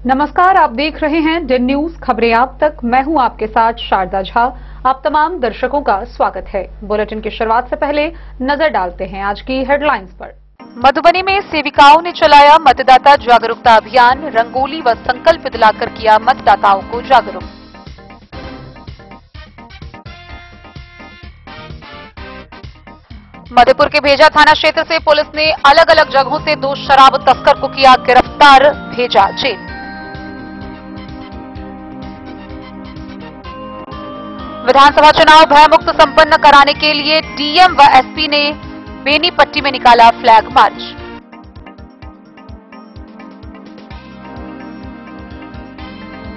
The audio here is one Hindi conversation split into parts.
नमस्कार, आप देख रहे हैं डेन न्यूज खबरें आप तक। मैं हूं आपके साथ शारदा झा। आप तमाम दर्शकों का स्वागत है। बुलेटिन की शुरुआत से पहले नजर डालते हैं आज की हेडलाइंस पर। मधुबनी में सेविकाओं ने चलाया मतदाता जागरूकता अभियान। रंगोली व संकल्प दिलाकर किया मतदाताओं को जागरूक। मधेपुर के भेजा थाना क्षेत्र से पुलिस ने अलग अलग जगहों से 2 शराब तस्कर को किया गिरफ्तार, भेजा जेल। विधानसभा चुनाव भयमुक्त संपन्न कराने के लिए डीएम व एसपी ने बेनीपट्टी में निकाला फ्लैग मार्च।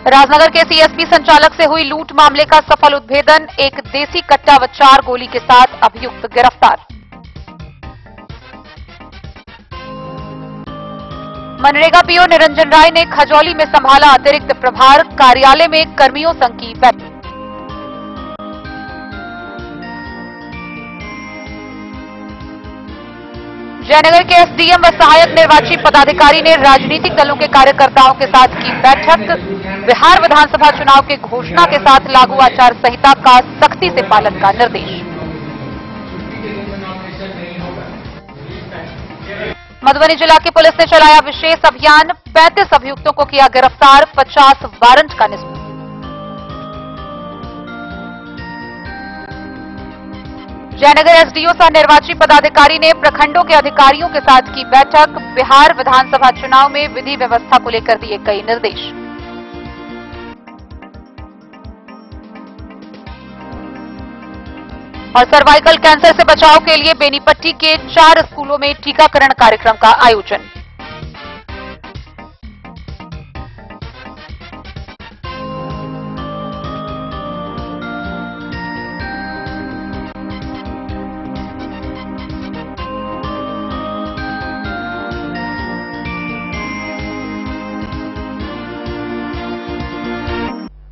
राजनगर के सीएसपी संचालक से हुई लूट मामले का सफल उद्भेदन। एक देसी कट्टा व 4 गोली के साथ अभियुक्त गिरफ्तार। मनरेगा पीओ निरंजन राय ने खजौली में संभाला अतिरिक्त प्रभार। कार्यालय में कर्मियों संघ की बैठक। जयनगर के एसडीएम व सहायक निर्वाची पदाधिकारी ने राजनीतिक दलों के कार्यकर्ताओं के साथ की बैठक। बिहार विधानसभा चुनाव के घोषणा के साथ लागू आचार संहिता का सख्ती से पालन का निर्देश। मधुबनी जिला की पुलिस ने चलाया विशेष अभियान। 35 अभियुक्तों को किया गिरफ्तार। 50 वारंट का निष्पादन। जयनगर एसडीओ सह निर्वाची पदाधिकारी ने प्रखंडों के अधिकारियों के साथ की बैठक। बिहार विधानसभा चुनाव में विधि व्यवस्था को लेकर दिए कई निर्देश। और सर्वाइकल कैंसर से बचाव के लिए बेनीपट्टी के 4 स्कूलों में टीकाकरण कार्यक्रम का आयोजन।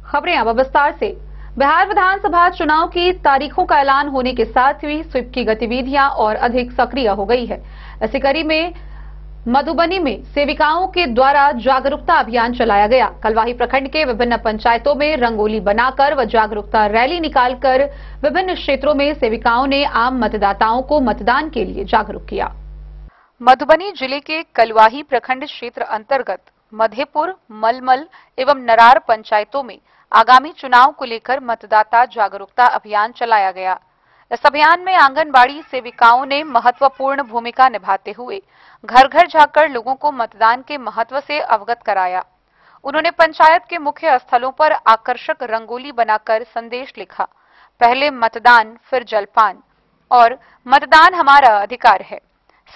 खबरें अब विस्तार से। बिहार विधानसभा चुनाव की तारीखों का ऐलान होने के साथ ही स्वीप की गतिविधियां और अधिक सक्रिय हो गई है। इसी कड़ी में मधुबनी में सेविकाओं के द्वारा जागरूकता अभियान चलाया गया। कलवाही प्रखंड के विभिन्न पंचायतों में रंगोली बनाकर व जागरूकता रैली निकालकर विभिन्न क्षेत्रों में सेविकाओं ने आम मतदाताओं को मतदान के लिए जागरूक किया। मधुबनी जिले के कलवाही प्रखंड क्षेत्र अंतर्गत मधेपुर, मलमल एवं नरार पंचायतों में आगामी चुनाव को लेकर मतदाता जागरूकता अभियान चलाया गया। इस अभियान में आंगनबाड़ी सेविकाओं ने महत्वपूर्ण भूमिका निभाते हुए घर घर जाकर लोगों को मतदान के महत्व से अवगत कराया। उन्होंने पंचायत के मुख्य स्थलों पर आकर्षक रंगोली बनाकर संदेश लिखा, पहले मतदान फिर जलपान और मतदान हमारा अधिकार है।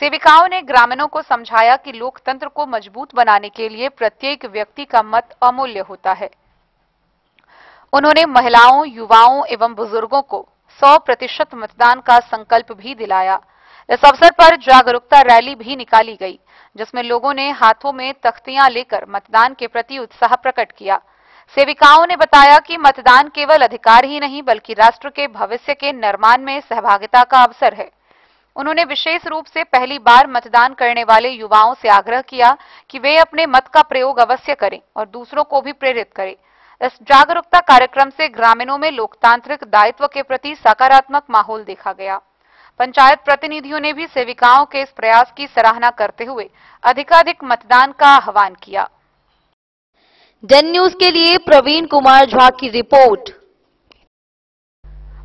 सेविकाओं ने ग्रामीणों को समझाया कि लोकतंत्र को मजबूत बनाने के लिए प्रत्येक व्यक्ति का मत अमूल्य होता है। उन्होंने महिलाओं, युवाओं एवं बुजुर्गों को 100% मतदान का संकल्प भी दिलाया। इस अवसर पर जागरूकता रैली भी निकाली गई, जिसमें लोगों ने हाथों में तख्तियां लेकर मतदान के प्रति उत्साह प्रकट किया। सेविकाओं ने बताया कि मतदान केवल अधिकार ही नहीं बल्कि राष्ट्र के भविष्य के निर्माण में सहभागिता का अवसर है। उन्होंने विशेष रूप से पहली बार मतदान करने वाले युवाओं से आग्रह किया कि वे अपने मत का प्रयोग अवश्य करें और दूसरों को भी प्रेरित करें। इस जागरूकता कार्यक्रम से ग्रामीणों में लोकतांत्रिक दायित्व के प्रति सकारात्मक माहौल देखा गया। पंचायत प्रतिनिधियों ने भी सेविकाओं के इस प्रयास की सराहना करते हुए अधिकाधिक मतदान का आह्वान किया। डेन न्यूज के लिए प्रवीण कुमार झा की रिपोर्ट।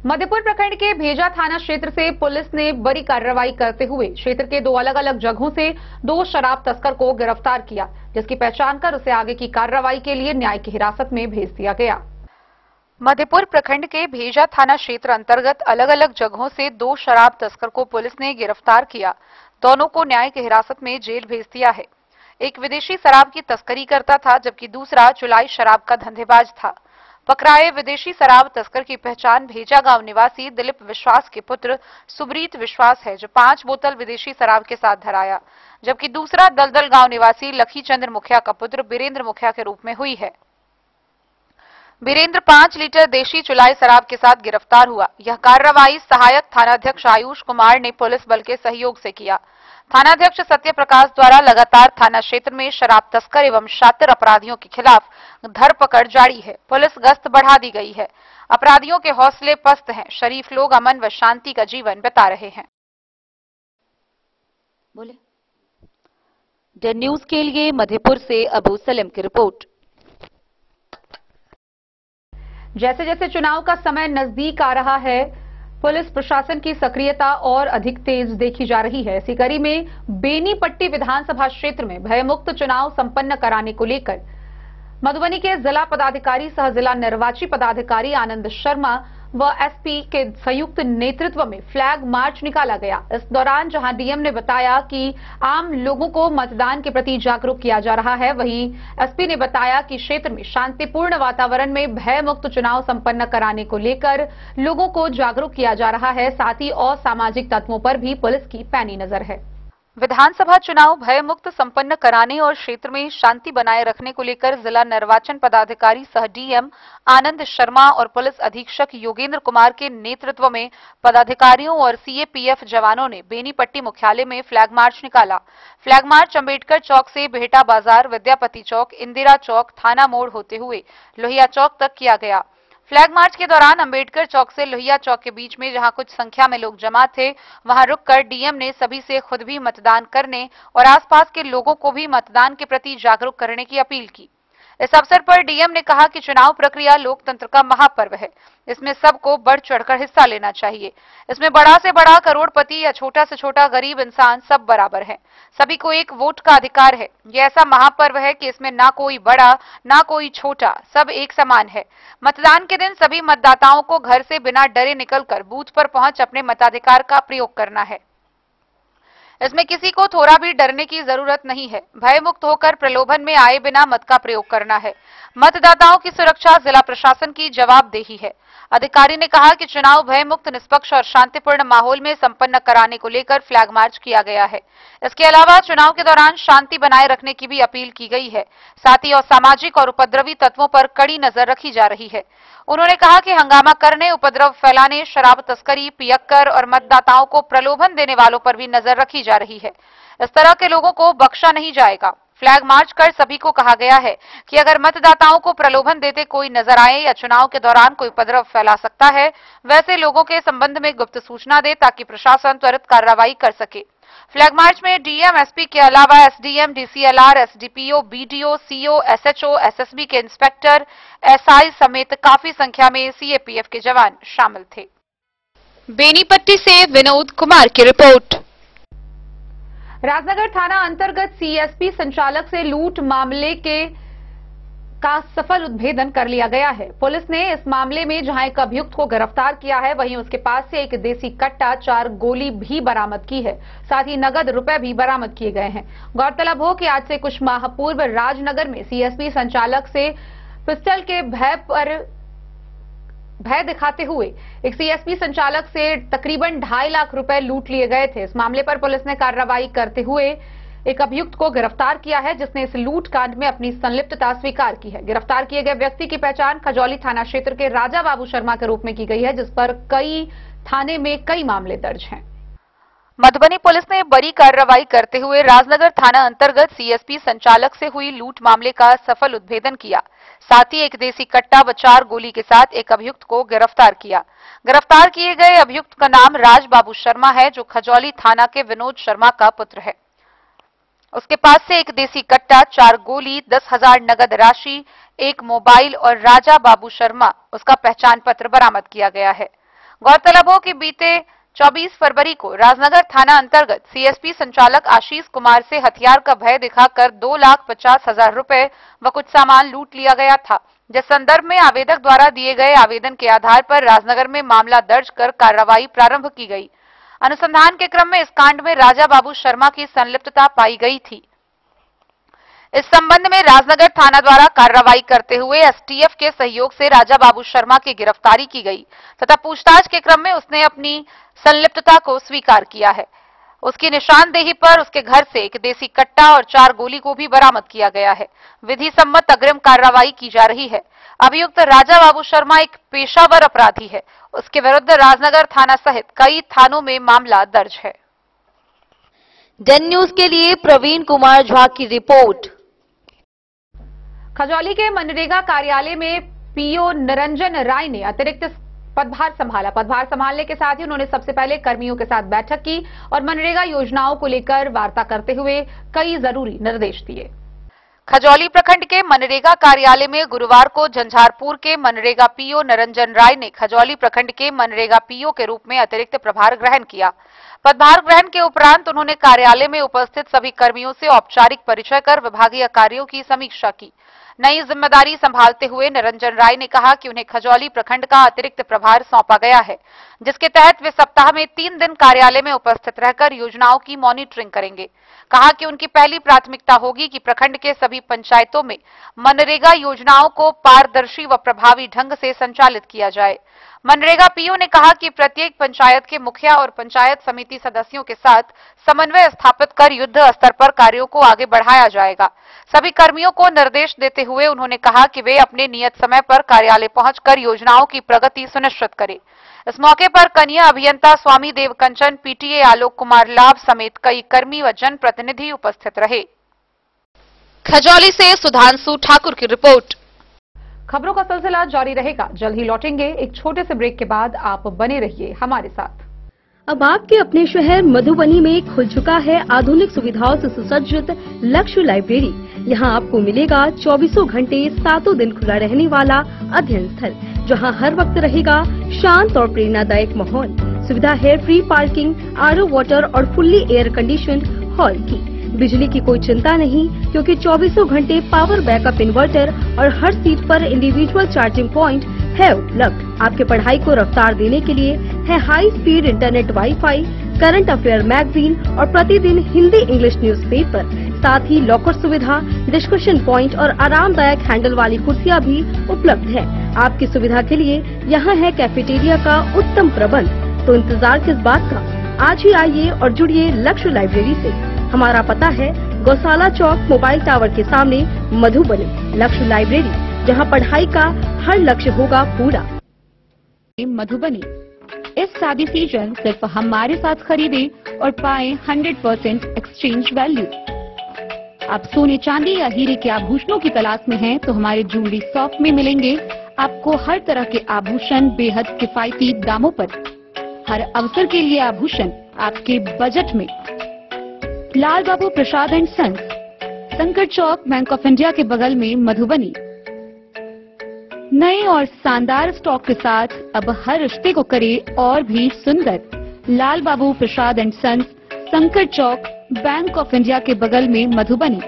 मधेपुर प्रखंड के भेजा थाना क्षेत्र से पुलिस ने बड़ी कार्रवाई करते हुए क्षेत्र के 2 अलग अलग जगहों से 2 शराब तस्कर को गिरफ्तार किया, जिसकी पहचान कर उसे आगे की कार्रवाई के लिए न्याय की हिरासत में भेज दिया गया। मधेपुर प्रखंड के भेजा थाना क्षेत्र अंतर्गत अलग अलग जगहों से 2 शराब तस्कर को पुलिस ने गिरफ्तार किया। दोनों को न्याय की हिरासत में जेल भेज दिया है। एक विदेशी शराब की तस्करी करता था, जबकि दूसरा चुलाई शराब का धंधेबाज था। पकड़ाए विदेशी शराब तस्कर की पहचान भेजा गांव निवासी दिलीप विश्वास के पुत्र सुब्रीत विश्वास है, जो 5 बोतल विदेशी शराब के साथ धराया, जबकि दूसरा दलदल गांव निवासी लखीचंद्र मुखिया का पुत्र बीरेंद्र मुखिया के रूप में हुई है। बीरेंद्र 5 लीटर देशी चुलाई शराब के साथ गिरफ्तार हुआ। यह कार्रवाई सहायक थानाध्यक्ष आयुष कुमार ने पुलिस बल के सहयोग से किया। थानाध्यक्ष सत्य प्रकाश द्वारा लगातार थाना क्षेत्र में शराब तस्कर एवं शातिर अपराधियों के खिलाफ धरपकड़ जारी है। पुलिस गश्त बढ़ा दी गई है। अपराधियों के हौसले पस्त हैं। शरीफ लोग अमन व शांति का जीवन बिता रहे हैं। बोले द न्यूज के लिए मधेपुर से अबू सलीम की रिपोर्ट। जैसे जैसे चुनाव का समय नजदीक आ रहा है, पुलिस प्रशासन की सक्रियता और अधिक तेज देखी जा रही है। इसी कड़ी में बेनीपट्टी विधानसभा क्षेत्र में भयमुक्त चुनाव संपन्न कराने को लेकर मधुबनी के जिला पदाधिकारी सह जिला निर्वाची पदाधिकारी आनंद शर्मा व एसपी के संयुक्त नेतृत्व में फ्लैग मार्च निकाला गया। इस दौरान जहां डीएम ने बताया कि आम लोगों को मतदान के प्रति जागरूक किया जा रहा है, वहीं एसपी ने बताया कि क्षेत्र में शांतिपूर्ण वातावरण में भयमुक्त चुनाव संपन्न कराने को लेकर लोगों को जागरूक किया जा रहा है। साथ ही असामाजिक तत्वों पर भी पुलिस की पैनी नजर है। विधानसभा चुनाव भयमुक्त संपन्न कराने और क्षेत्र में शांति बनाए रखने को लेकर जिला निर्वाचन पदाधिकारी सह डीएम आनंद शर्मा और पुलिस अधीक्षक योगेंद्र कुमार के नेतृत्व में पदाधिकारियों और सीएपीएफ जवानों ने बेनीपट्टी मुख्यालय में फ्लैग मार्च निकाला। फ्लैग मार्च अंबेडकर चौक से बेहटा बाजार, विद्यापति चौक, इंदिरा चौक, थाना मोड़ होते हुए लोहिया चौक तक किया गया। फ्लैग मार्च के दौरान अंबेडकर चौक से लोहिया चौक के बीच में जहां कुछ संख्या में लोग जमा थे, वहां रुककर डीएम ने सभी से खुद भी मतदान करने और आसपास के लोगों को भी मतदान के प्रति जागरूक करने की अपील की। इस अवसर पर डीएम ने कहा कि चुनाव प्रक्रिया लोकतंत्र का महापर्व है। इसमें सबको बढ़ चढ़कर हिस्सा लेना चाहिए। इसमें बड़ा से बड़ा करोड़पति या छोटा से छोटा गरीब इंसान सब बराबर है। सभी को एक वोट का अधिकार है। यह ऐसा महापर्व है कि इसमें ना कोई बड़ा ना कोई छोटा, सब एक समान है। मतदान के दिन सभी मतदाताओं को घर से बिना डरे निकलकर बूथ पर पहुंच अपने मताधिकार का प्रयोग करना है। इसमें किसी को थोड़ा भी डरने की जरूरत नहीं है। भयमुक्त होकर प्रलोभन में आए बिना मत का प्रयोग करना है। मतदाताओं की सुरक्षा जिला प्रशासन की जवाबदेही है। अधिकारी ने कहा कि चुनाव भयमुक्त, निष्पक्ष और शांतिपूर्ण माहौल में संपन्न कराने को लेकर फ्लैग मार्च किया गया है। इसके अलावा चुनाव के दौरान शांति बनाए रखने की भी अपील की गई है। साथ ही असामाजिक और उपद्रवी तत्वों पर कड़ी नजर रखी जा रही है। उन्होंने कहा कि हंगामा करने, उपद्रव फैलाने, शराब तस्करी, पियक्कर और मतदाताओं को प्रलोभन देने वालों पर भी नजर रखी जा रही है। इस तरह के लोगों को बख्शा नहीं जाएगा। फ्लैग मार्च कर सभी को कहा गया है कि अगर मतदाताओं को प्रलोभन देते कोई नजर आए या चुनाव के दौरान कोई उपद्रव फैला सकता है, वैसे लोगों के संबंध में गुप्त सूचना दे ताकि प्रशासन त्वरित कार्रवाई कर सके। फ्लैग मार्च में डीएम, एसपी के अलावा SDM, DCLR, SDPO, BDO, CO, SHO, SSB के इंस्पेक्टर, एसआई समेत काफी संख्या में सीएपीएफ के जवान शामिल थे। बेनीपट्टी से विनोद कुमार की रिपोर्ट। राजनगर थाना अंतर्गत सीएसपी संचालक से लूट मामले का सफल उद्भेदन कर लिया गया है। पुलिस ने इस मामले में जहां एक अभियुक्त को गिरफ्तार किया है, वहीं उसके पास से एक देसी कट्टा, 4 गोली भी बरामद की है। साथ ही नगद रुपए भी बरामद किए गए हैं। गौरतलब हो कि आज से कुछ माह पूर्व राजनगर में सीएसपी संचालक से पिस्टल के भय दिखाते हुए एक सीएसपी संचालक से तकरीबन 2.5 लाख रुपए लूट लिए गए थे। इस मामले पर पुलिस ने कार्रवाई करते हुए एक अभियुक्त को गिरफ्तार किया है, जिसने इस लूट कांड में अपनी संलिप्तता स्वीकार की है। गिरफ्तार किए गए व्यक्ति की पहचान खजौली थाना क्षेत्र के राजा बाबू शर्मा के रूप में की गई है, जिस पर थाने में कई मामले दर्ज हैं। मधुबनी पुलिस ने बड़ी कार्रवाई करते हुए राजनगर थाना अंतर्गत सीएसपी संचालक से हुई लूट मामले का सफल उद्भेदन किया। साथ ही एक देसी कट्टा व 4 गोली के साथ एक अभियुक्त को गिरफ्तार किया। गिरफ्तार किए गए अभियुक्त का नाम राज बाबू शर्मा है, जो खजौली थाना के विनोद शर्मा का पुत्र है। उसके पास से एक देसी कट्टा, 4 गोली, 10,000 नगद राशि, एक मोबाइल और राजा बाबू शर्मा उसका पहचान पत्र बरामद किया गया है। गौरतलब हो कि बीते 24 फरवरी को राजनगर थाना अंतर्गत सीएसपी संचालक आशीष कुमार से हथियार का भय दिखाकर 2,50,000 रुपए व कुछ सामान लूट लिया गया था, जिस संदर्भ में आवेदक द्वारा दिए गए आवेदन के आधार पर राजनगर में मामला दर्ज कर कार्रवाई प्रारंभ की गई। अनुसंधान के क्रम में इस कांड में राजा बाबू शर्मा की संलिप्तता पाई गई थी। इस संबंध में राजनगर थाना द्वारा कार्रवाई करते हुए एसटीएफ के सहयोग से राजा बाबू शर्मा की गिरफ्तारी की गई तथा पूछताछ के क्रम में उसने अपनी संलिप्तता को स्वीकार किया है। उसकी निशानदेही पर उसके घर से एक देसी कट्टा और 4 गोली को भी बरामद किया गया है। विधि सम्मत अग्रिम कार्रवाई की जा रही है। अभियुक्त राजा बाबू शर्मा एक पेशावर अपराधी है। उसके विरुद्ध राजनगर थाना सहित कई थानों में मामला दर्ज है। डन न्यूज के लिए प्रवीण कुमार झा की रिपोर्ट। खजौली के मनरेगा कार्यालय में पीओ निरंजन राय ने अतिरिक्त पदभार संभाला। पदभार संभालने के साथ ही उन्होंने सबसे पहले कर्मियों के साथ बैठक की और मनरेगा योजनाओं को लेकर वार्ता करते हुए कई जरूरी निर्देश दिए। खजौली प्रखंड के मनरेगा कार्यालय में गुरुवार को झंझारपुर के मनरेगा पीओ निरंजन राय ने खजौली प्रखंड के मनरेगा पीओ के रूप में अतिरिक्त प्रभार ग्रहण किया। पदभार ग्रहण के उपरांत उन्होंने कार्यालय में उपस्थित सभी कर्मियों से औपचारिक परिचय कर विभागीय कार्यों की समीक्षा की। नई जिम्मेदारी संभालते हुए निरंजन राय ने कहा कि उन्हें खजौली प्रखंड का अतिरिक्त प्रभार सौंपा गया है, जिसके तहत वे सप्ताह में 3 दिन कार्यालय में उपस्थित रहकर योजनाओं की मॉनिटरिंग करेंगे। कहा कि उनकी पहली प्राथमिकता होगी कि प्रखंड के सभी पंचायतों में मनरेगा योजनाओं को पारदर्शी व प्रभावी ढंग से संचालित किया जाए। मनरेगा पीओ ने कहा कि प्रत्येक पंचायत के मुखिया और पंचायत समिति सदस्यों के साथ समन्वय स्थापित कर युद्ध स्तर पर कार्यों को आगे बढ़ाया जाएगा। सभी कर्मियों को निर्देश देते हुए उन्होंने कहा कि वे अपने नियत समय पर कार्यालय पहुंचकर योजनाओं की प्रगति सुनिश्चित करें। इस मौके पर कन्या अभियंता स्वामी देव कंचन, पीटीए आलोक कुमार लाभ समेत कई कर्मी व जनप्रतिनिधि उपस्थित रहे। खजौली से सुधांशु ठाकुर की रिपोर्ट। खबरों का सिलसिला जारी रहेगा। जल्द ही लौटेंगे एक छोटे से ब्रेक के बाद। आप बने रहिए हमारे साथ। अब आपके अपने शहर मधुबनी में खुल चुका है आधुनिक सुविधाओं से सुसज्जित लक्ष्य लाइब्रेरी। यहाँ आपको मिलेगा 24 घंटे 7 दिन खुला रहने वाला अध्ययन स्थल, जहाँ हर वक्त रहेगा शांत और प्रेरणादायक माहौल। सुविधा है फ्री पार्किंग, आरओ वाटर और फुल्ली एयर कंडीशन्ड हॉल की। बिजली की कोई चिंता नहीं, क्योंकि 24 घंटे पावर बैकअप इन्वर्टर और हर सीट पर इंडिविजुअल चार्जिंग पॉइंट है उपलब्ध। आपके पढ़ाई को रफ्तार देने के लिए है high speed internet, wifi, current affair magazine और प्रतिदिन हिंदी इंग्लिश न्यूज़पेपर। साथ ही लॉकर सुविधा, डिस्कशन पॉइंट और आरामदायक हैंडल वाली कुर्सियां भी उपलब्ध है। आपकी सुविधा के लिए यहाँ है कैफेटेरिया का उत्तम प्रबंध। तो इंतजार किस बात का, आज ही आइए और जुड़िए लक्ष्य लाइब्रेरी से। हमारा पता है गौशाला चौक, मोबाइल टावर के सामने, मधुबनी। लक्ष्य लाइब्रेरी, जहां पढ़ाई का हर लक्ष्य होगा पूरा। मधुबनी इस शादी सीजन सिर्फ हमारे साथ खरीदे और पाए 100% एक्सचेंज वैल्यू। आप सोने, चांदी या हीरे के आभूषणों की तलाश में हैं, तो हमारे ज्वेलरी शॉप में मिलेंगे आपको हर तरह के आभूषण बेहद किफायती दामों पर। हर अवसर के लिए आभूषण आपके बजट में। लाल बाबू प्रसाद एंड सन्स, संकट चौक, बैंक ऑफ इंडिया के बगल में, मधुबनी। नए और शानदार स्टॉक के साथ अब हर रिश्ते को करे और भी सुंदर। लाल बाबू प्रसाद एंड सन्स, संकट चौक, बैंक ऑफ इंडिया के बगल में, मधुबनी।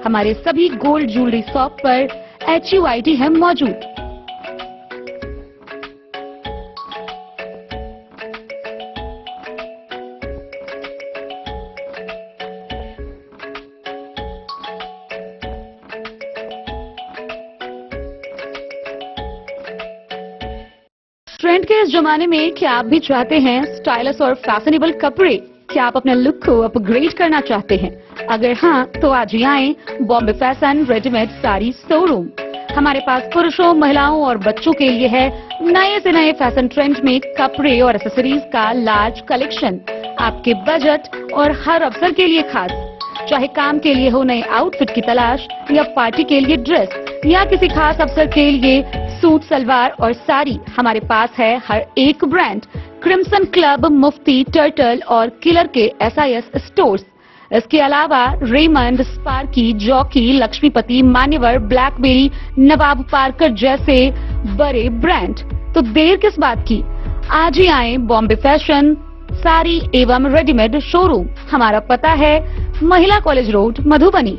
हमारे सभी गोल्ड ज्वेलरी शॉप पर HUID है मौजूद। ट्रेंड के इस जमाने में क्या आप भी चाहते हैं स्टाइलिश और फैशनेबल कपड़े? क्या आप अपने लुक को अपग्रेड करना चाहते हैं? अगर हाँ, तो आज ही आएं Bombay fashion readymade sari showroom. हमारे पास पुरुषों, महिलाओं और बच्चों के लिए है नए से नए फैशन ट्रेंड में कपड़े और एक्सेसरीज का लार्ज कलेक्शन। आपके बजट और हर अवसर के लिए खास। चाहे काम के लिए हो नए आउटफिट की तलाश, या पार्टी के लिए ड्रेस, या किसी खास अवसर के लिए सूट, सलवार और साड़ी, हमारे पास है हर एक ब्रांड। क्रिम्सन क्लब, मुफ्ती, टर्टल और किलर के SIS स्टोर्स। इसके अलावा रेमंड, स्पार्की, जॉकी, लक्ष्मीपति, मान्यवर, ब्लैकबेरी, नवाब पार्कर जैसे बड़े ब्रांड। तो देर किस बात की, आज ही आए बॉम्बे फैशन साड़ी एवं रेडीमेड शोरूम। हमारा पता है महिला कॉलेज रोड, मधुबनी।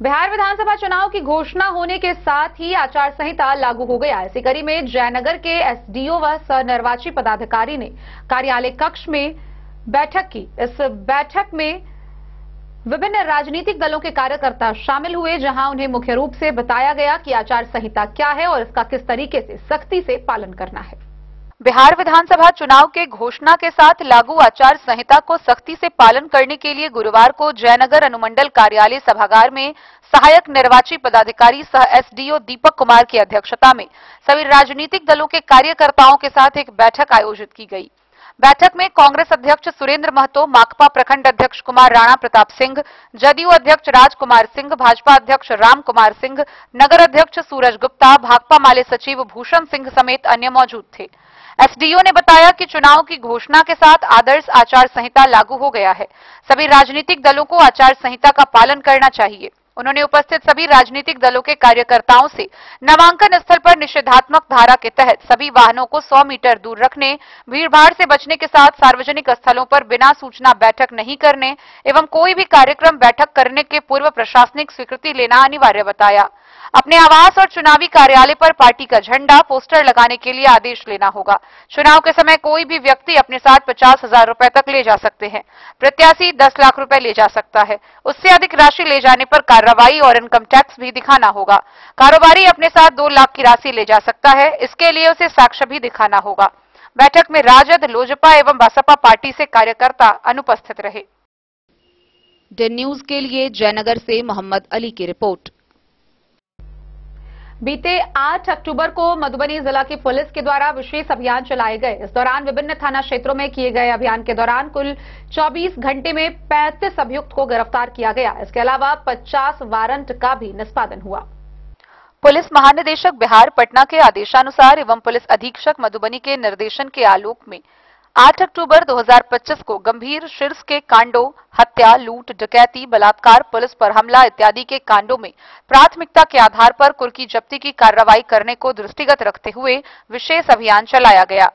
बिहार विधानसभा चुनाव की घोषणा होने के साथ ही आचार संहिता लागू हो गया। इसी कड़ी में जयनगर के एसडीओ व सहनिर्वाची पदाधिकारी ने कार्यालय कक्ष में बैठक की। इस बैठक में विभिन्न राजनीतिक दलों के कार्यकर्ता शामिल हुए, जहां उन्हें मुख्य रूप से बताया गया कि आचार संहिता क्या है और इसका किस तरीके से सख्ती से पालन करना है। बिहार विधानसभा चुनाव के घोषणा के साथ लागू आचार संहिता को सख्ती से पालन करने के लिए गुरुवार को जयनगर अनुमंडल कार्यालय सभागार में सहायक निर्वाची पदाधिकारी सह एसडीओ दीपक कुमार की अध्यक्षता में सभी राजनीतिक दलों के कार्यकर्ताओं के साथ एक बैठक आयोजित की गई। बैठक में कांग्रेस अध्यक्ष सुरेंद्र महतो, माकपा प्रखंड अध्यक्ष कुमार राणा प्रताप सिंह, जदयू अध्यक्ष राजकुमार सिंह, भाजपा अध्यक्ष राम कुमार सिंह, नगर अध्यक्ष सूरज गुप्ता, भाकपा माले सचिव भूषण सिंह समेत अन्य मौजूद थे। एसडीओ ने बताया कि चुनाव की घोषणा के साथ आदर्श आचार संहिता लागू हो गया है। सभी राजनीतिक दलों को आचार संहिता का पालन करना चाहिए। उन्होंने उपस्थित सभी राजनीतिक दलों के कार्यकर्ताओं से नामांकन स्थल पर निषेधात्मक धारा के तहत सभी वाहनों को 100 मीटर दूर रखने, भीड़भाड़ से बचने के साथ सार्वजनिक स्थलों पर बिना सूचना बैठक नहीं करने एवं कोई भी कार्यक्रम बैठक करने के पूर्व प्रशासनिक स्वीकृति लेना अनिवार्य बताया। अपने आवास और चुनावी कार्यालय पर पार्टी का झंडा, पोस्टर लगाने के लिए आदेश लेना होगा। चुनाव के समय कोई भी व्यक्ति अपने साथ 50,000 रुपए तक ले जा सकते हैं। प्रत्याशी 10 लाख रुपए ले जा सकता है। उससे अधिक राशि ले जाने पर कार्रवाई और इनकम टैक्स भी दिखाना होगा। कारोबारी अपने साथ 2 लाख की राशि ले जा सकता है। इसके लिए उसे साक्ष्य भी दिखाना होगा। बैठक में राजद, लोजपा एवं बसपा पार्टी से कार्यकर्ता अनुपस्थित रहे। डेन न्यूज के लिए जयनगर से मोहम्मद अली की रिपोर्ट। बीते 8 अक्टूबर को मधुबनी जिला की पुलिस के द्वारा विशेष अभियान चलाए गए। इस दौरान विभिन्न थाना क्षेत्रों में किए गए अभियान के दौरान कुल 24 घंटे में 35 अभियुक्त को गिरफ्तार किया गया। इसके अलावा 50 वारंट का भी निष्पादन हुआ। पुलिस महानिदेशक बिहार पटना के आदेशानुसार एवं पुलिस अधीक्षक मधुबनी के निर्देशन के आलोक में 8 अक्टूबर 2025 को गंभीर शीर्ष के कांडों, हत्या, लूट, डकैती, बलात्कार, पुलिस पर हमला इत्यादि के कांडों में प्राथमिकता के आधार पर कुल की जब्ती की कार्रवाई करने को दृष्टिगत रखते हुए विशेष अभियान चलाया गया।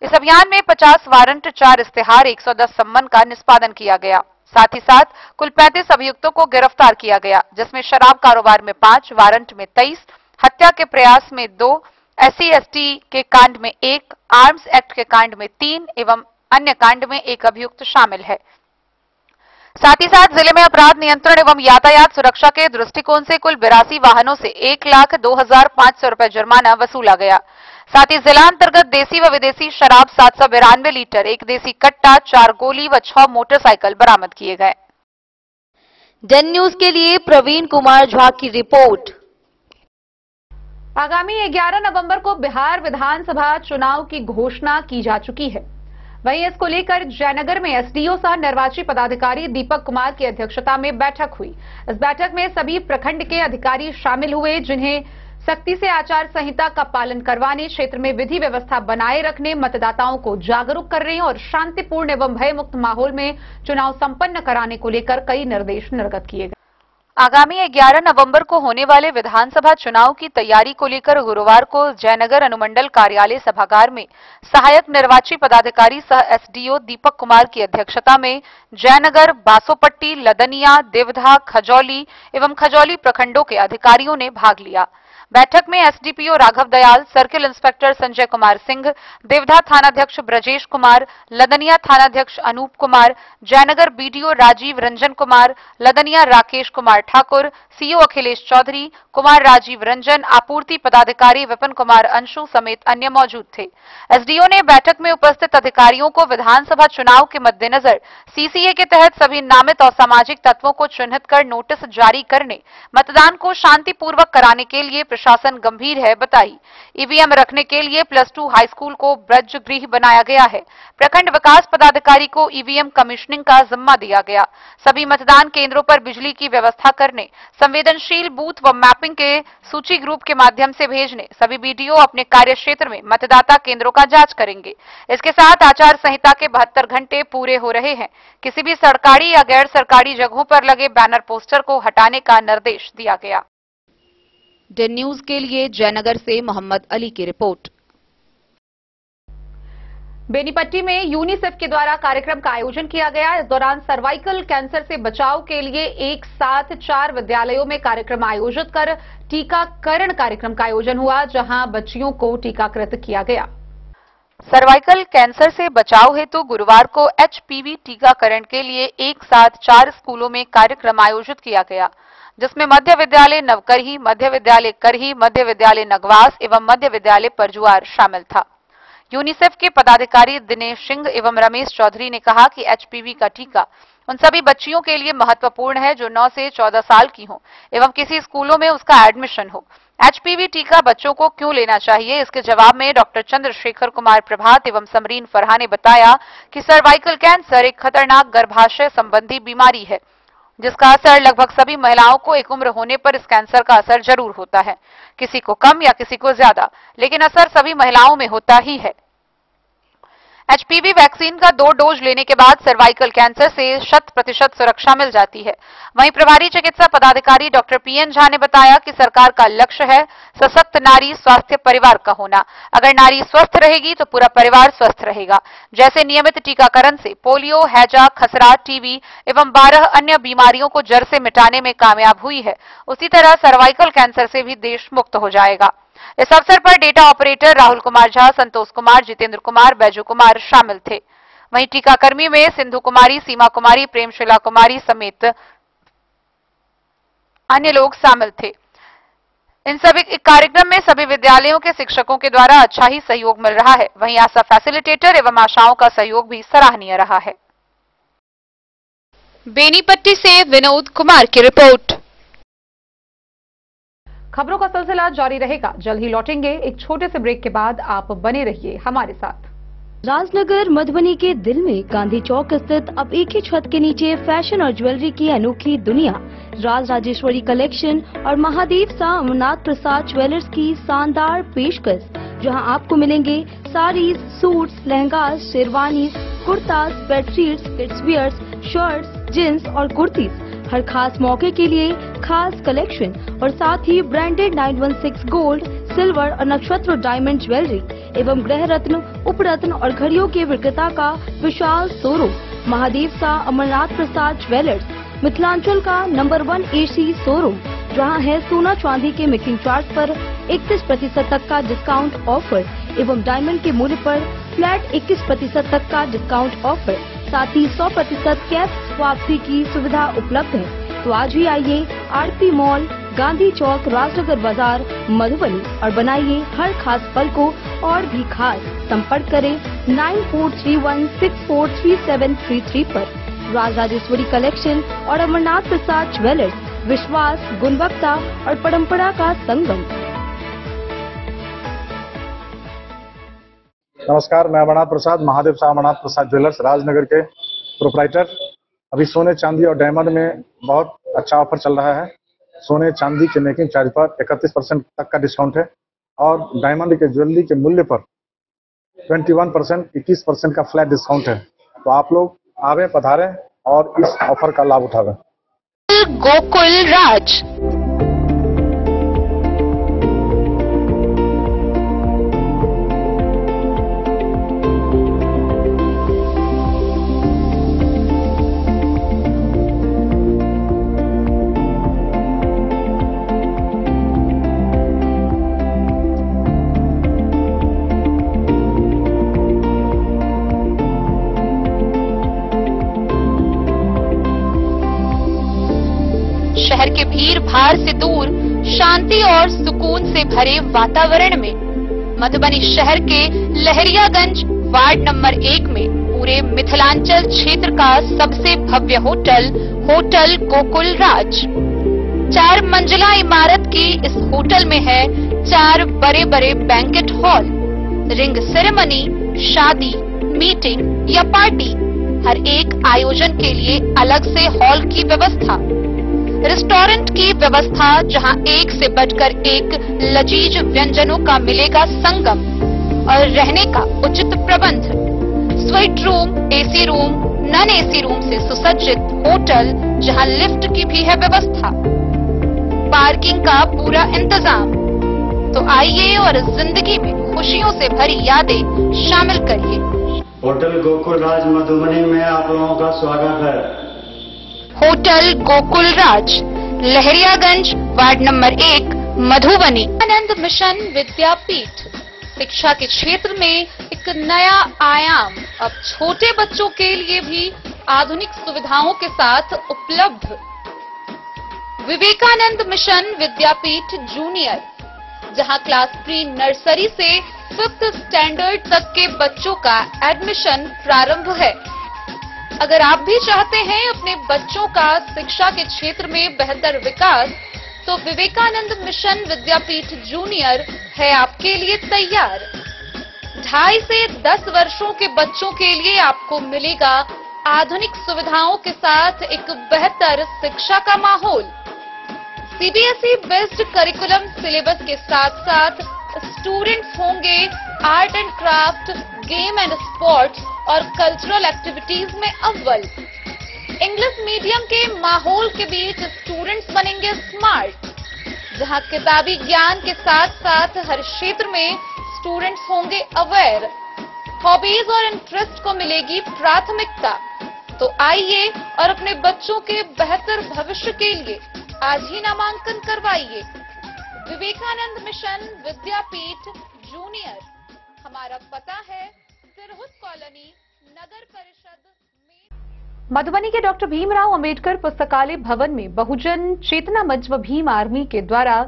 इस अभियान में 50 वारंट, 4 इस्तेहार, 110 सम्मन का निष्पादन किया गया। साथ ही साथ कुल 35 अभियुक्तों को गिरफ्तार किया गया, जिसमें शराब कारोबार में 5, वारंट में 23, हत्या के प्रयास में 2, SC/ST के कांड में 1, आर्म्स एक्ट के कांड में 3 एवं अन्य कांड में 1 अभियुक्त शामिल है। साथ ही साथ जिले में अपराध नियंत्रण एवं यातायात सुरक्षा के दृष्टिकोण से कुल 82 वाहनों से 1,02,500 रुपए जुर्माना वसूला गया। साथ ही जिला अंतर्गत देसी व विदेशी शराब 792 लीटर, 1 देसी कट्टा, 4 गोली व 6 मोटरसाइकिल बरामद किए गए। डेन न्यूज के लिए प्रवीण कुमार झा की रिपोर्ट। आगामी 11 नवंबर को बिहार विधानसभा चुनाव की घोषणा की जा चुकी है। वहीं इसको लेकर जयनगर में एसडीओ सह निर्वाची पदाधिकारी दीपक कुमार की अध्यक्षता में बैठक हुई। इस बैठक में सभी प्रखंड के अधिकारी शामिल हुए, जिन्हें सख्ती से आचार संहिता का पालन करवाने, क्षेत्र में विधि व्यवस्था बनाए रखने, मतदाताओं को जागरूक करने और शांतिपूर्ण एवं भयमुक्त माहौल में चुनाव संपन्न कराने को लेकर कई निर्देश निर्गत किए गए। आगामी 11 नवंबर को होने वाले विधानसभा चुनाव की तैयारी को लेकर गुरुवार को जयनगर अनुमंडल कार्यालय सभागार में सहायक निर्वाची पदाधिकारी सह एसडीओ दीपक कुमार की अध्यक्षता में जयनगर, बासोपट्टी, लदनिया, देवधा, खजौली एवं खजौली प्रखंडों के अधिकारियों ने भाग लिया। बैठक में SDPO Raghav Dayal, circle inspector Sanjay Kumar Singh, Devdha थानाध्यक्ष ब्रजेश कुमार, लदनिया थानाध्यक्ष अनूप कुमार, जयनगर बीडीओ राजीव रंजन कुमार, लदनिया राकेश कुमार ठाकुर, सीओ अखिलेश चौधरी, कुमार राजीव रंजन, आपूर्ति पदाधिकारी विपिन कुमार अंशु समेत अन्य मौजूद थे। एसडीओ ने बैठक में उपस्थित अधिकारियों को विधानसभा चुनाव के मद्देनजर सीसीए के तहत सभी नामित असामाजिक तत्वों को चिन्हित कर नोटिस जारी करने, मतदान को शांतिपूर्वक कराने के लिए प्रशासन गंभीर है बताई। ईवीएम रखने के लिए +2 हाई स्कूल को ब्रज गृह बनाया गया है। प्रखंड विकास पदाधिकारी को ईवीएम कमीशनिंग का जिम्मा दिया गया। सभी मतदान केंद्रों पर बिजली की व्यवस्था करने, संवेदनशील बूथ व मैपिंग के सूची ग्रुप के माध्यम से भेजने, सभी बीडीओ अपने कार्य क्षेत्र में मतदाता केंद्रों का जांच करेंगे। इसके साथ आचार संहिता के 72 घंटे पूरे हो रहे हैं। किसी भी सरकारी या गैर सरकारी जगहों पर लगे बैनर पोस्टर को हटाने का निर्देश दिया गया। डेन न्यूज के लिए जयनगर से मोहम्मद अली की रिपोर्ट। बेनीपट्टी में यूनिसेफ के द्वारा कार्यक्रम का आयोजन किया गया। इस दौरान सर्वाइकल कैंसर से बचाव के लिए एक साथ 4 विद्यालयों में कार्यक्रम आयोजित कर टीकाकरण कार्यक्रम का आयोजन हुआ, जहां बच्चियों को टीकाकृत किया गया। सर्वाइकल कैंसर से बचाव हेतु गुरुवार को HPV टीकाकरण के लिए एक साथ 4 स्कूलों में कार्यक्रम आयोजित किया गया, जिसमें मध्य विद्यालय नवकरही, मध्य विद्यालय करही, मध्य विद्यालय नगवास एवं मध्य विद्यालय परजुआर शामिल था। यूनिसेफ के पदाधिकारी दिनेश सिंह एवं रमेश चौधरी ने कहा कि HPV का टीका उन सभी बच्चियों के लिए महत्वपूर्ण है जो 9 से 14 साल की हों एवं किसी स्कूलों में उसका एडमिशन हो। HPV टीका बच्चों को क्यों लेना चाहिए, इसके जवाब में डॉक्टर चंद्रशेखर कुमार प्रभात एवं समरीन फरहा ने बताया कि सर्वाइकल कैंसर एक खतरनाक गर्भाशय संबंधी बीमारी है, जिसका असर लगभग सभी महिलाओं को एक उम्र होने पर इस कैंसर का असर जरूर होता है, किसी को कम या किसी को ज्यादा, लेकिन असर सभी महिलाओं में होता ही है। HPV वैक्सीन का 2 डोज लेने के बाद सर्वाइकल कैंसर से 100% सुरक्षा मिल जाती है। वहीं प्रभारी चिकित्सा पदाधिकारी डॉक्टर PN झा ने बताया कि सरकार का लक्ष्य है सशक्त नारी स्वास्थ्य परिवार का होना। अगर नारी स्वस्थ रहेगी तो पूरा परिवार स्वस्थ रहेगा। जैसे नियमित टीकाकरण से पोलियो, हैजा, खसरा, टीबी एवं 12 अन्य बीमारियों को जड़ से मिटाने में कामयाब हुई है, उसी तरह सर्वाइकल कैंसर से भी देश मुक्त हो जाएगा। इस अवसर पर डेटा ऑपरेटर राहुल कुमार झा, संतोष कुमार, जितेंद्र कुमार, बैजू कुमार शामिल थे। वहीं टीकाकर्मी में सिंधु कुमारी, सीमा कुमारी, प्रेमशिला कुमारी समेत अन्य लोग शामिल थे। इन सभी कार्यक्रम में सभी विद्यालयों के शिक्षकों के द्वारा अच्छा ही सहयोग मिल रहा है। वहीं आशा फैसिलिटेटर एवं आशाओं का सहयोग भी सराहनीय रहा है। बेनीपट्टी से विनोद कुमार की रिपोर्ट। खबरों का सिलसिला जारी रहेगा, जल्द ही लौटेंगे एक छोटे से ब्रेक के बाद। आप बने रहिए हमारे साथ। राजनगर मधुबनी के दिल में गांधी चौक स्थित अब एक ही छत के नीचे फैशन और ज्वेलरी की अनोखी दुनिया राज राजेश्वरी कलेक्शन और महादेव शाह अमरनाथ प्रसाद ज्वेलर्स की शानदार पेशकश, जहां आपको मिलेंगे saris, suits, lehengas, sherwanis, kurtas, bedsheets, kids wears, shirts, jeans और कुर्तीज। हर खास मौके के लिए खास कलेक्शन और साथ ही ब्रांडेड 916 गोल्ड, सिल्वर और नक्षत्र डायमंड ज्वेलरी एवं गृह रत्न, उपरत्न और घड़ियों के विक्रेता का विशाल शोरूम महादेव शाह अमरनाथ प्रसाद ज्वेलर्स, मिथिलांचल का नंबर 1 AC शोरूम, जहां है सोना चांदी के मेकिंग चार्ज पर 31% तक का डिस्काउंट ऑफर एवं डायमंड के मूल्य पर फ्लैट 21% तक का डिस्काउंट ऑफर, साथ ही 100% कैश वापसी की सुविधा उपलब्ध है। तो आज ही आइए आरती मॉल, गांधी चौक, राजनगर बाजार, मधुबनी और बनाइए हर खास पल को और भी खास। संपर्क करें 9431643733 पर। राज राजेश्वरी कलेक्शन और अमरनाथ प्रसाद ज्वेलर्स, विश्वास, गुणवत्ता और परंपरा का संगम। नमस्कार, मैं अमरनाथ प्रसाद, महादेव शाह अमरनाथ प्रसाद ज्वेलर्स राजनगर के प्रोप्राइटर। अभी सोने, चांदी और डायमंड में बहुत अच्छा ऑफर चल रहा है। सोने चांदी के मेकिंग चार्ज पर 31% तक का डिस्काउंट है और डायमंड के ज्वेलरी के मूल्य पर 21%, 21% का फ्लैट डिस्काउंट है। तो आप लोग आवे, पधारें और इस ऑफर का लाभ उठावें। गोकुल राज। शहर के भीड़ भाड़ से दूर शांति और सुकून से भरे वातावरण में मधुबनी शहर के लहरियागंज वार्ड नंबर 1 में पूरे मिथिलांचल क्षेत्र का सबसे भव्य होटल गोकुल राज 4 मंजिला इमारत की इस होटल में है 4 बड़े बड़े बैंकेट हॉल, रिंग सेरेमनी, शादी, मीटिंग या पार्टी, हर एक आयोजन के लिए अलग से हॉल की व्यवस्था, रेस्टोरेंट की व्यवस्था जहां एक से बढ़कर एक लजीज व्यंजनों का मिलेगा संगम और रहने का उचित प्रबंध, suite room, AC room, non AC room से सुसज्जित होटल जहां लिफ्ट की भी है व्यवस्था, पार्किंग का पूरा इंतजाम। तो आइए और जिंदगी में खुशियों से भरी यादें शामिल करिए। होटल गोकुल राज मधुबनी में आप लोगों का स्वागत है। होटल गोकुल राज, लहरियागंज, वार्ड नंबर 1, मधुबनी। आनंद मिशन विद्यापीठ शिक्षा के क्षेत्र में एक नया आयाम अब छोटे बच्चों के लिए भी आधुनिक सुविधाओं के साथ उपलब्ध। विवेकानंद मिशन विद्यापीठ जूनियर, जहां क्लास प्री नर्सरी से 5th स्टैंडर्ड तक के बच्चों का एडमिशन प्रारंभ है। अगर आप भी चाहते हैं अपने बच्चों का शिक्षा के क्षेत्र में बेहतर विकास, तो विवेकानंद मिशन विद्यापीठ जूनियर है आपके लिए तैयार। 2.5 से 10 वर्षों के बच्चों के लिए आपको मिलेगा आधुनिक सुविधाओं के साथ एक बेहतर शिक्षा का माहौल। सीबीएसई बेस्ड करिकुलम सिलेबस के साथ साथ स्टूडेंट्स होंगे art and craft, game and sports और कल्चरल एक्टिविटीज में अव्वल। इंग्लिश मीडियम के माहौल के बीच स्टूडेंट्स बनेंगे स्मार्ट, जहां किताबी ज्ञान के साथ साथ हर क्षेत्र में स्टूडेंट्स होंगे अवेयर। हॉबीज और इंटरेस्ट को मिलेगी प्राथमिकता। तो आइए और अपने बच्चों के बेहतर भविष्य के लिए आज ही नामांकन करवाइए। विवेकानंद मिशन विद्यापीठ जूनियर। हमारा पता है सिरहुत कॉलोनी, नगर परिषद में। मधुबनी के डॉक्टर भीमराव अंबेडकर पुस्तकालय भवन में बहुजन चेतना मंच व भीम आर्मी के द्वारा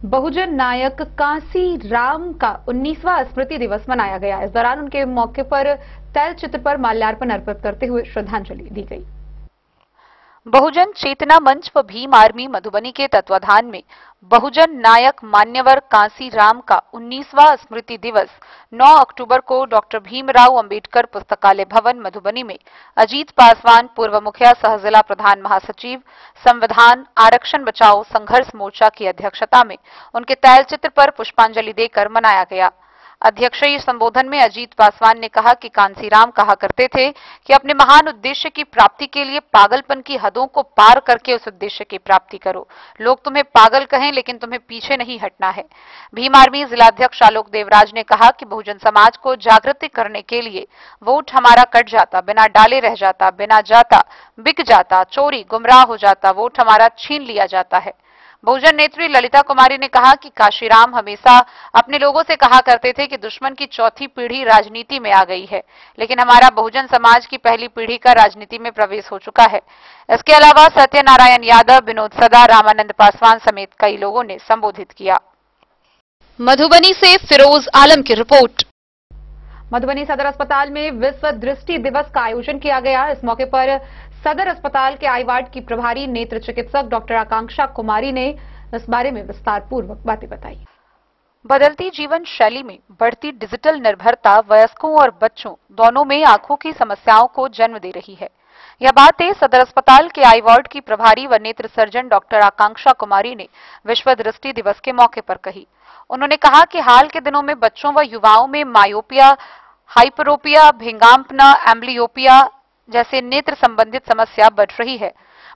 बहुजन नायक कांसी राम का 19वां स्मृति दिवस मनाया गया। इस दौरान उनके मौके पर तैल चित्र पर माल्यार्पण अर्पित करते हुए श्रद्धांजलि दी गई। बहुजन चेतना मंच व भीम आर्मी मधुबनी के तत्वाधान में बहुजन नायक मान्यवर कांसी राम का 19वां स्मृति दिवस 9 अक्टूबर को डॉक्टर भीमराव अंबेडकर पुस्तकालय भवन मधुबनी में अजीत पासवान, पूर्व मुखिया सह जिला प्रधान महासचिव, संविधान आरक्षण बचाओ संघर्ष मोर्चा की अध्यक्षता में उनके तैल चित्र पर पुष्पांजलि देकर मनाया गया। अध्यक्षीय संबोधन में अजीत पासवान ने कहा कि कांसीराम कहा करते थे कि अपने महान उद्देश्य की प्राप्ति के लिए पागलपन की हदों को पार करके उस उद्देश्य की प्राप्ति करो। लोग तुम्हें पागल कहें लेकिन तुम्हें पीछे नहीं हटना है। भीम आर्मी जिलाध्यक्ष आलोक देवराज ने कहा कि बहुजन समाज को जागृति करने के लिए वोट हमारा कट जाता, बिना डाले रह जाता, बिना जाता बिक जाता, चोरी गुमराह हो जाता, वोट हमारा छीन लिया जाता है। बहुजन नेत्री ललिता कुमारी ने कहा कि काशीराम हमेशा अपने लोगों से कहा करते थे कि दुश्मन की चौथी पीढ़ी राजनीति में आ गई है, लेकिन हमारा बहुजन समाज की पहली पीढ़ी का राजनीति में प्रवेश हो चुका है। इसके अलावा सत्यनारायण यादव, विनोद सदा, रामानंद पासवान समेत कई लोगों ने संबोधित किया। मधुबनी से फिरोज आलम की रिपोर्ट। मधुबनी सदर अस्पताल में विश्व दृष्टि दिवस का आयोजन किया गया। इस मौके पर सदर अस्पताल के आई वार्ड की प्रभारी नेत्र चिकित्सक डॉक्टर आकांक्षा कुमारी ने इस बारे में विस्तार पूर्वक बातें बताई। बदलती जीवन शैली में बढ़ती डिजिटल निर्भरता वयस्कों और बच्चों दोनों में आंखों की समस्याओं को जन्म दे रही है। यह बातें सदर अस्पताल के आई वार्ड की प्रभारी व नेत्र सर्जन डॉक्टर आकांक्षा कुमारी ने विश्व दृष्टि दिवस के मौके पर कही। उन्होंने कहा कि हाल के दिनों में बच्चों व युवाओं में मायोपिया, हाइपरोपिया, भिंगापना, एम्ब्लियोपिया जैसे नेत्र संबंधित समस्या बढ़ रही है।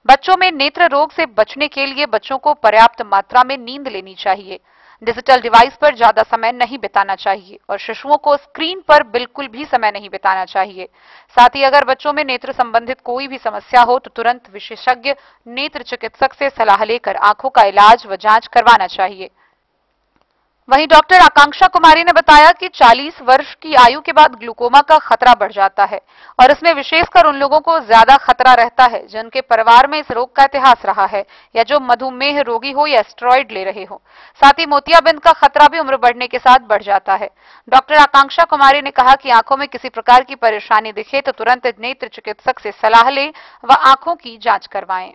बच्चों में नेत्र रोग से बचने के लिए बच्चों को पर्याप्त मात्रा में नींद लेनी चाहिए, डिजिटल डिवाइस पर ज्यादा समय नहीं बिताना चाहिए और शिशुओं को स्क्रीन पर बिल्कुल भी समय नहीं बिताना चाहिए। साथ ही अगर बच्चों में नेत्र संबंधित कोई भी समस्या हो तो तुरंत विशेषज्ञ नेत्र चिकित्सक से सलाह लेकर आंखों का इलाज व जांच करवाना चाहिए। वहीं डॉक्टर आकांक्षा कुमारी ने बताया कि 40 वर्ष की आयु के बाद ग्लूकोमा का खतरा बढ़ जाता है और इसमें विशेषकर उन लोगों को ज्यादा खतरा रहता है जिनके परिवार में इस रोग का इतिहास रहा है या जो मधुमेह रोगी हो या स्टेरॉइड ले रहे हो। साथ ही मोतियाबिंद का खतरा भी उम्र बढ़ने के साथ बढ़ जाता है। डॉक्टर आकांक्षा कुमारी ने कहा कि आंखों में किसी प्रकार की परेशानी दिखे तो तुरंत नेत्र चिकित्सक से सलाह ले व आंखों की जांच करवाएं।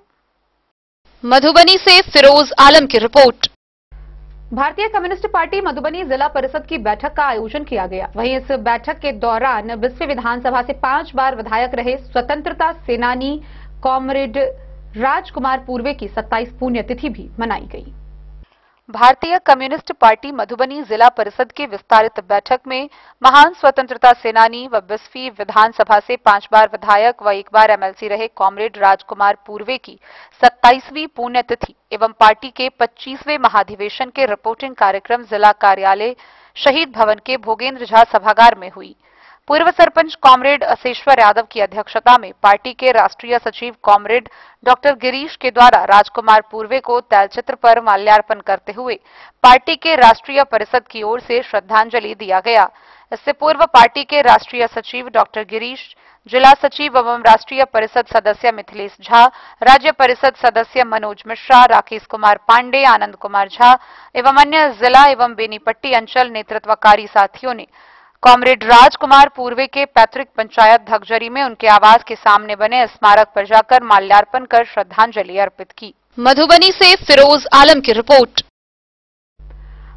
मधुबनी से फिरोज आलम की रिपोर्ट। भारतीय कम्युनिस्ट पार्टी मधुबनी जिला परिषद की बैठक का आयोजन किया गया। वहीं इस बैठक के दौरान विश्व विधानसभा से 5 बार विधायक रहे स्वतंत्रता सेनानी कॉमरेड राजकुमार पूर्वे की 27 पुण्यतिथि भी मनाई गई। भारतीय कम्युनिस्ट पार्टी मधुबनी जिला परिषद की विस्तारित बैठक में महान स्वतंत्रता सेनानी व 20वीं विधानसभा से 5 बार विधायक व 1 बार एमएलसी रहे कॉमरेड राजकुमार पूर्वे की 27वीं पुण्यतिथि एवं पार्टी के 25वें महाधिवेशन के रिपोर्टिंग कार्यक्रम जिला कार्यालय शहीद भवन के भोगेंद्र झा सभागार में हुई। पूर्व सरपंच कॉमरेड असेश्वर यादव की अध्यक्षता में पार्टी के राष्ट्रीय सचिव कॉमरेड डॉक्टर गिरीश के द्वारा राजकुमार पूर्वे को तैलचित्र पर माल्यार्पण करते हुए पार्टी के राष्ट्रीय परिषद की ओर से श्रद्धांजलि दिया गया। इससे पूर्व पार्टी के राष्ट्रीय सचिव डॉक्टर गिरीश, जिला सचिव एवं राष्ट्रीय परिषद सदस्य मिथिलेश झा, राज्य परिषद सदस्य मनोज मिश्रा, राकेश कुमार पांडे, आनंद कुमार झा एवं अन्य जिला एवं बेनीपट्टी अंचल नेतृत्वकारी साथियों ने कॉमरेड राजकुमार पूर्वे के पैतृक पंचायत धगजरी में उनके आवास के सामने बने स्मारक पर जाकर माल्यार्पण कर श्रद्धांजलि अर्पित की। मधुबनी से फिरोज आलम की रिपोर्ट।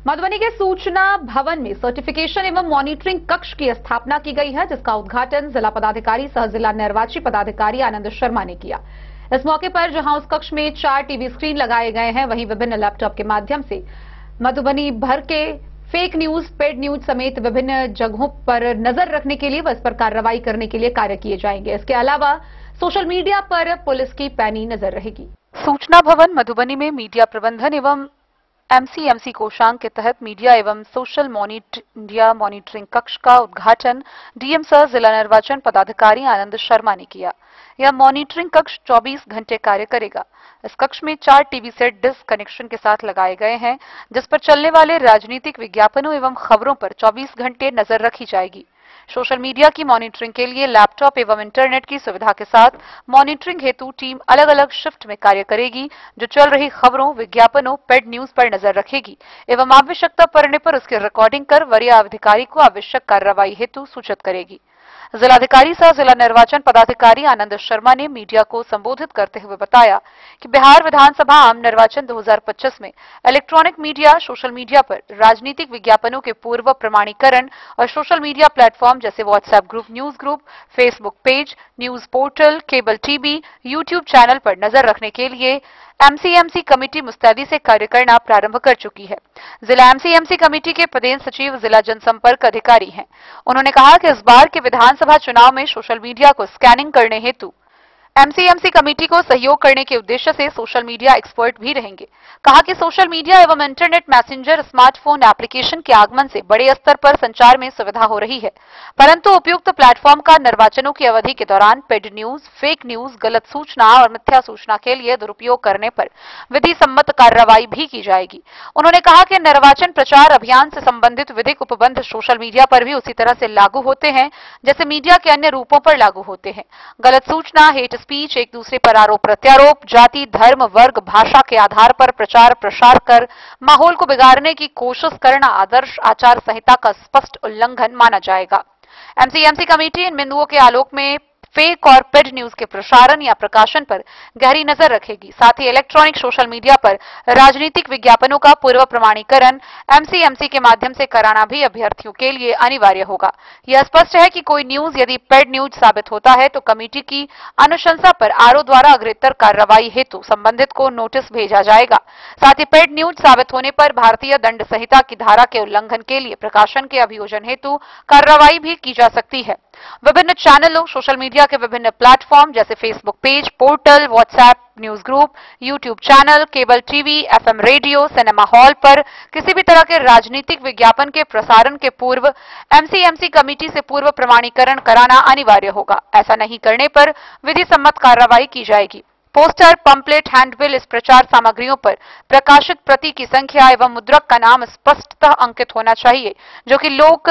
मधुबनी के सूचना भवन में सर्टिफिकेशन एवं मॉनिटरिंग कक्ष की स्थापना की गई है, जिसका उद्घाटन जिला पदाधिकारी सह जिला निर्वाची पदाधिकारी आनंद शर्मा ने किया। इस मौके पर जहां उस कक्ष में 4 टीवी स्क्रीन लगाए गए हैं, वहीं विभिन्न लैपटॉप के माध्यम से मधुबनी भर के फेक न्यूज, पेड न्यूज समेत विभिन्न जगहों पर नजर रखने के लिए व इस पर कार्रवाई करने के लिए कार्य किए जाएंगे। इसके अलावा सोशल मीडिया पर पुलिस की पैनी नजर रहेगी। सूचना भवन मधुबनी में मीडिया प्रबंधन एवं एमसीएमसी कोषांग के तहत मीडिया एवं सोशल मीडिया मॉनिटरिंग कक्ष का उद्घाटन डीएम सह जिला निर्वाचन पदाधिकारी आनंद शर्मा ने किया। यह मॉनिटरिंग कक्ष 24 घंटे कार्य करेगा। इस कक्ष में 4 टीवी सेट डिस्क कनेक्शन के साथ लगाए गए हैं, जिस पर चलने वाले राजनीतिक विज्ञापनों एवं खबरों पर 24 घंटे नजर रखी जाएगी। सोशल मीडिया की मॉनिटरिंग के लिए लैपटॉप एवं इंटरनेट की सुविधा के साथ मॉनिटरिंग हेतु टीम अलग अलग शिफ्ट में कार्य करेगी, जो चल रही खबरों, विज्ञापनों, पेड न्यूज पर नजर रखेगी एवं आवश्यकता पड़ने पर उसकी रिकॉर्डिंग कर वरीय अधिकारी को आवश्यक कार्रवाई हेतु सूचित करेगी। जिलाधिकारी सह जिला निर्वाचन पदाधिकारी आनंद शर्मा ने मीडिया को संबोधित करते हुए बताया कि बिहार विधानसभा आम निर्वाचन 2025 में इलेक्ट्रॉनिक मीडिया, सोशल मीडिया पर राजनीतिक विज्ञापनों के पूर्व प्रमाणीकरण और सोशल मीडिया प्लेटफॉर्म जैसे WhatsApp group, news group, Facebook page, news portal, cable TV, YouTube channel पर नजर रखने के लिए एमसीएमसी कमेटी मुस्तैदी से कार्य करना प्रारंभ कर चुकी है। जिला एमसीएमसी कमेटी के प्रदेश सचिव जिला जनसंपर्क अधिकारी हैं। उन्होंने कहा कि इस बार के विधानसभा चुनाव में सोशल मीडिया को स्कैनिंग करने हेतु एमसीएमसी कमेटी को सहयोग करने के उद्देश्य से सोशल मीडिया एक्सपर्ट भी रहेंगे। कहा कि सोशल मीडिया एवं इंटरनेट मैसेंजर स्मार्टफोन एप्लीकेशन के आगमन से बड़े स्तर पर संचार में सुविधा हो रही है, परंतु उपयुक्त प्लेटफॉर्म का निर्वाचनों की अवधि के दौरान पेड न्यूज, फेक न्यूज, गलत सूचना और मिथ्या सूचना के लिए दुरुपयोग करने पर विधि सम्मत कार्रवाई भी की जाएगी। उन्होंने कहा कि निर्वाचन प्रचार अभियान से संबंधित विधिक उपबंध सोशल मीडिया पर भी उसी तरह से लागू होते हैं जैसे मीडिया के अन्य रूपों पर लागू होते हैं। गलत सूचना, हेट स्पीच, एक दूसरे पर आरोप प्रत्यारोप, जाति, धर्म, वर्ग, भाषा के आधार पर प्रचार प्रसार कर माहौल को बिगाड़ने की कोशिश करना आदर्श आचार संहिता का स्पष्ट उल्लंघन माना जाएगा। एमसीएमसी कमेटी इन बिंदुओं के आलोक में फेक और पेड न्यूज के प्रसारण या प्रकाशन पर गहरी नजर रखेगी। साथ ही इलेक्ट्रॉनिक सोशल मीडिया पर राजनीतिक विज्ञापनों का पूर्व प्रमाणीकरण एमसीएमसी के माध्यम से कराना भी अभ्यर्थियों के लिए अनिवार्य होगा। यह स्पष्ट है कि कोई न्यूज यदि पेड न्यूज साबित होता है तो कमेटी की अनुशंसा पर आरओ द्वारा अग्रेतर कार्रवाई हेतु संबंधित को नोटिस भेजा जाएगा। साथ ही पेड न्यूज साबित होने पर भारतीय दंड संहिता की धारा के उल्लंघन के लिए प्रकाशन के अभियोजन हेतु कार्रवाई भी की जा सकती है। विभिन्न चैनलों, सोशल मीडिया के विभिन्न प्लेटफॉर्म जैसे Facebook page, portal, WhatsApp news group, YouTube channel, cable TV, FM radio, cinema hall पर किसी भी तरह के राजनीतिक विज्ञापन के प्रसारण के पूर्व एमसीएमसी कमेटी से पूर्व प्रमाणीकरण कराना अनिवार्य होगा। ऐसा नहीं करने पर विधि सम्मत कार्रवाई की जाएगी। पोस्टर, पंपलेट, हैंडबिल, इस प्रचार सामग्रियों पर प्रकाशित प्रति की संख्या एवं मुद्रक का नाम स्पष्टतः अंकित होना चाहिए, जो कि लोक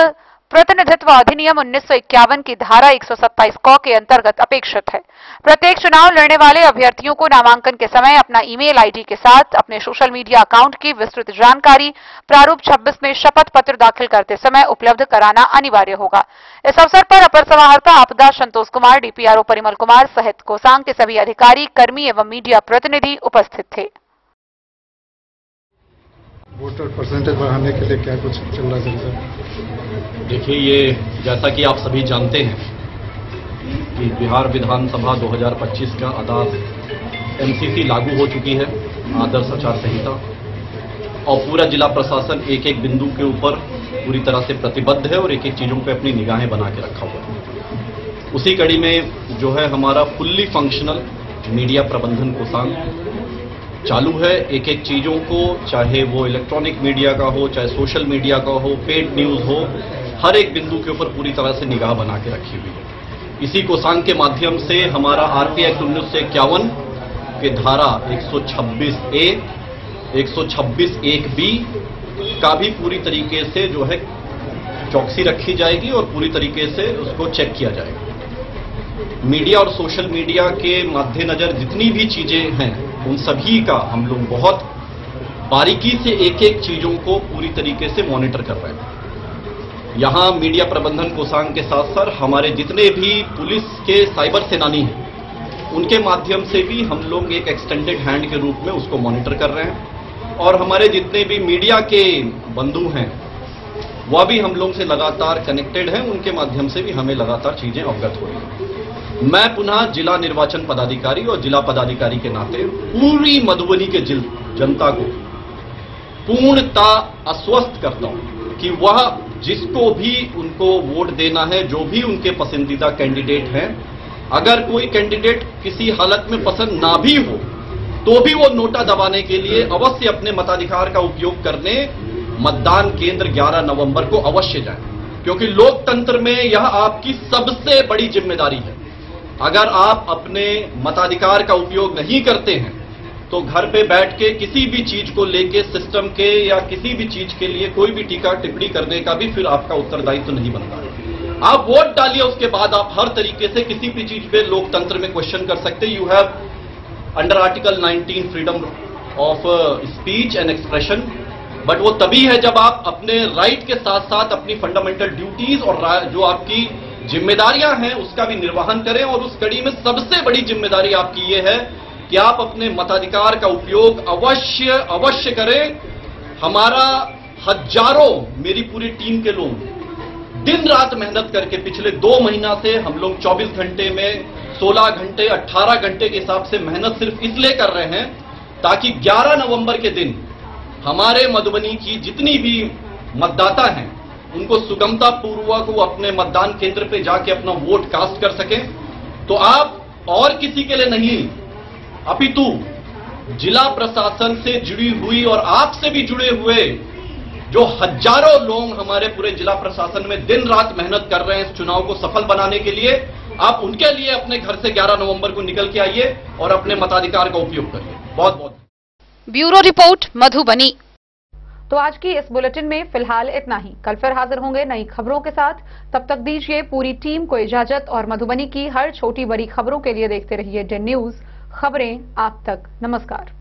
प्रतिनिधित्व अधिनियम 1951 की धारा 127 क के अंतर्गत अपेक्षित है। प्रत्येक चुनाव लड़ने वाले अभ्यर्थियों को नामांकन के समय अपना ईमेल आईडी के साथ अपने सोशल मीडिया अकाउंट की विस्तृत जानकारी प्रारूप 26 में शपथ पत्र दाखिल करते समय उपलब्ध कराना अनिवार्य होगा। इस अवसर पर अपर समाहर्ता आपदा संतोष कुमार, डीपीआरओ परिमल कुमार सहित कोषांग के सभी अधिकारी, कर्मी एवं मीडिया प्रतिनिधि उपस्थित थे। वोटर परसेंटेज बढ़ाने के लिए क्या कुछ चल रहा है? देखिए, ये जैसा कि आप सभी जानते हैं कि बिहार विधानसभा 2025 का आधार एमसीसी लागू हो चुकी है, आदर्श आचार संहिता, और पूरा जिला प्रशासन एक एक बिंदु के ऊपर पूरी तरह से प्रतिबद्ध है और एक एक चीजों पे अपनी निगाहें बना के रखा हुआ है। उसी कड़ी में जो है हमारा फुल्ली फंक्शनल मीडिया प्रबंधन कोषांग चालू है। एक एक चीजों को, चाहे वो इलेक्ट्रॉनिक मीडिया का हो, चाहे सोशल मीडिया का हो, पेड न्यूज हो, हर एक बिंदु के ऊपर पूरी तरह से निगाह बना के रखी हुई है। इसी कोषांग के माध्यम से हमारा आरपी एक्ट 1951 के धारा 126A, 126(1)B का भी पूरी तरीके से जो है चौकसी रखी जाएगी और पूरी तरीके से उसको चेक किया जाएगा। मीडिया और सोशल मीडिया के मद्देनजर जितनी भी चीजें हैं उन सभी का हम लोग बहुत बारीकी से एक एक चीजों को पूरी तरीके से मॉनिटर कर रहे हैं। यहां मीडिया प्रबंधन कोषांग के साथ साथ हमारे जितने भी पुलिस के साइबर सेनानी हैं उनके माध्यम से भी हम लोग एक एक्सटेंडेड हैंड के रूप में उसको मॉनिटर कर रहे हैं और हमारे जितने भी मीडिया के बंधु हैं वह भी हम लोग से लगातार कनेक्टेड हैं, उनके माध्यम से भी हमें लगातार चीजें अवगत हो रही हैं। मैं पुनः जिला निर्वाचन पदाधिकारी और जिला पदाधिकारी के नाते पूरी मधुबनी के जनता को पूर्णतः आश्वस्त करता हूं कि वह जिसको भी उनको वोट देना है, जो भी उनके पसंदीदा कैंडिडेट हैं, अगर कोई कैंडिडेट किसी हालत में पसंद ना भी हो तो भी वो नोटा दबाने के लिए अवश्य अपने मताधिकार का उपयोग करने मतदान केंद्र 11 नवंबर को अवश्य जाएं, क्योंकि लोकतंत्र में यह आपकी सबसे बड़ी जिम्मेदारी है। अगर आप अपने मताधिकार का उपयोग नहीं करते हैं तो घर पे बैठ के किसी भी चीज को लेके सिस्टम के या किसी भी चीज के लिए कोई भी टीका टिप्पणी करने का भी फिर आपका उत्तरदायित्व नहीं बनता है। आप वोट डालिए, उसके बाद आप हर तरीके से किसी भी चीज पे लोकतंत्र में क्वेश्चन कर सकते। You have under article 19 freedom of speech and expression, but वो तभी है जब आप अपने राइट के साथ साथ अपनी फंडामेंटल ड्यूटीज और जो आपकी जिम्मेदारियां हैं उसका भी निर्वहन करें। और उस कड़ी में सबसे बड़ी जिम्मेदारी आपकी ये है कि आप अपने मताधिकार का उपयोग अवश्य करें। हमारा हजारों, मेरी पूरी टीम के लोग दिन रात मेहनत करके पिछले 2 महीना से हम लोग 24 घंटे में 16 घंटे 18 घंटे के हिसाब से मेहनत सिर्फ इसलिए कर रहे हैं ताकि 11 नवंबर के दिन हमारे मधुबनी की जितनी भी मतदाता हैं उनको सुगमता पूर्वक वो अपने मतदान केंद्र पे जाके अपना वोट कास्ट कर सकें। तो आप और किसी के लिए नहीं अपितु जिला प्रशासन से जुड़ी हुई और आपसे भी जुड़े हुए जो हजारों लोग हमारे पूरे जिला प्रशासन में दिन रात मेहनत कर रहे हैं इस चुनाव को सफल बनाने के लिए, आप उनके लिए अपने घर से 11 नवंबर को निकल के आइए और अपने मताधिकार का उपयोग करिए। बहुत बहुत ब्यूरो रिपोर्ट मधुबनी। तो आज की इस बुलेटिन में फिलहाल इतना ही। कल फिर हाजिर होंगे नई खबरों के साथ। तब तक दीजिए पूरी टीम को इजाजत और मधुबनी की हर छोटी बड़ी खबरों के लिए देखते रहिए डेन न्यूज, खबरें आप तक। नमस्कार।